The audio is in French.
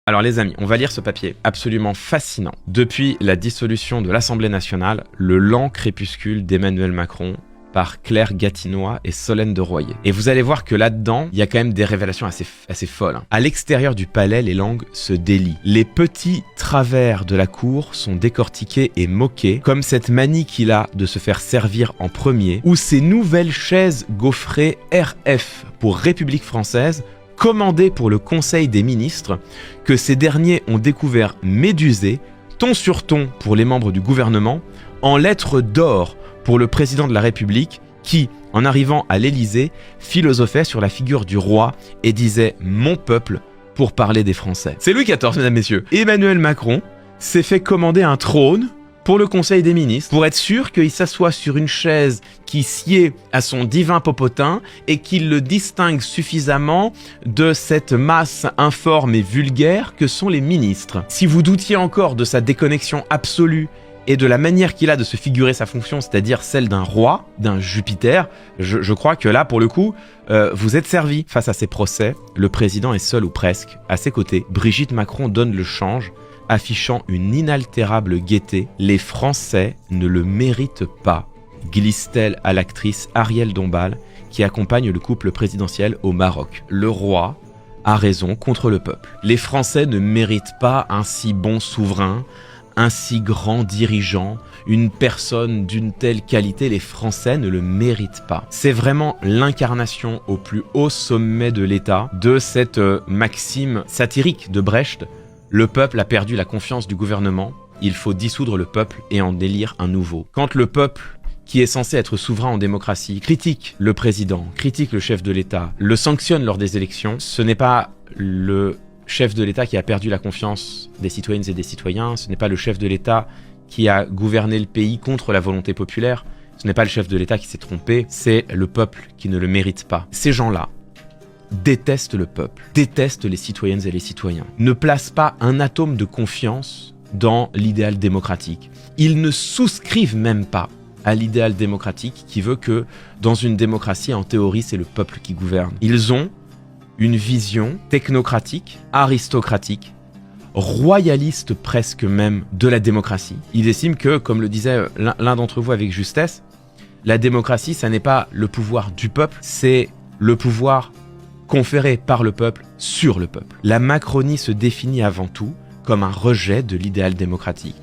Alors les amis, on va lire ce papier absolument fascinant. Depuis la dissolution de l'Assemblée nationale, le lent crépuscule d'Emmanuel Macron par Claire Gatinois et Solène de Royer. Et vous allez voir que là-dedans, il y a quand même des révélations assez folles. À l'extérieur du palais, les langues se délient. Les petits travers de la cour sont décortiqués et moqués, comme cette manie qu'il a de se faire servir en premier, ou ces nouvelles chaises gaufrées RF pour République française, commandées pour le Conseil des ministres, que ces derniers ont découvert médusées, ton sur ton pour les membres du gouvernement, en lettres d'or pour le président de la République qui, en arrivant à l'Élysée, philosophait sur la figure du roi et disait « mon peuple » pour parler des Français. C'est Louis XIV, mesdames, messieurs. Emmanuel Macron s'est fait commander un trône pour le Conseil des ministres, pour être sûr qu'il s'assoit sur une chaise qui sied à son divin popotin et qu'il le distingue suffisamment de cette masse informe et vulgaire que sont les ministres. Si vous doutiez encore de sa déconnexion absolue et de la manière qu'il a de se figurer sa fonction, c'est-à-dire celle d'un roi, d'un Jupiter, je crois que là, pour le coup, vous êtes servi. Face à ces procès, le président est seul ou presque. À ses côtés, Brigitte Macron donne le change, affichant une inaltérable gaieté. « Les Français ne le méritent pas », glisse-t-elle à l'actrice Ariel Dombal, qui accompagne le couple présidentiel au Maroc. Le roi a raison contre le peuple. Les Français ne méritent pas un si bon souverain, un si grand dirigeant, une personne d'une telle qualité. Les Français ne le méritent pas. C'est vraiment l'incarnation au plus haut sommet de l'État de cette maxime satirique de Brecht. Le peuple a perdu la confiance du gouvernement, il faut dissoudre le peuple et en élire un nouveau. Quand le peuple, qui est censé être souverain en démocratie, critique le président, critique le chef de l'État, le sanctionne lors des élections, ce n'est pas le chef de l'État qui a perdu la confiance des citoyennes et des citoyens, ce n'est pas le chef de l'État qui a gouverné le pays contre la volonté populaire, ce n'est pas le chef de l'État qui s'est trompé, c'est le peuple qui ne le mérite pas. Ces gens-là détestent le peuple, détestent les citoyennes et les citoyens, ne placent pas un atome de confiance dans l'idéal démocratique. Ils ne souscrivent même pas à l'idéal démocratique qui veut que dans une démocratie, en théorie, c'est le peuple qui gouverne. Ils ont une vision technocratique, aristocratique, royaliste presque même de la démocratie. Ils estiment que, comme le disait l'un d'entre vous avec justesse, la démocratie, ça n'est pas le pouvoir du peuple, c'est le pouvoir conféré par le peuple sur le peuple. La Macronie se définit avant tout comme un rejet de l'idéal démocratique.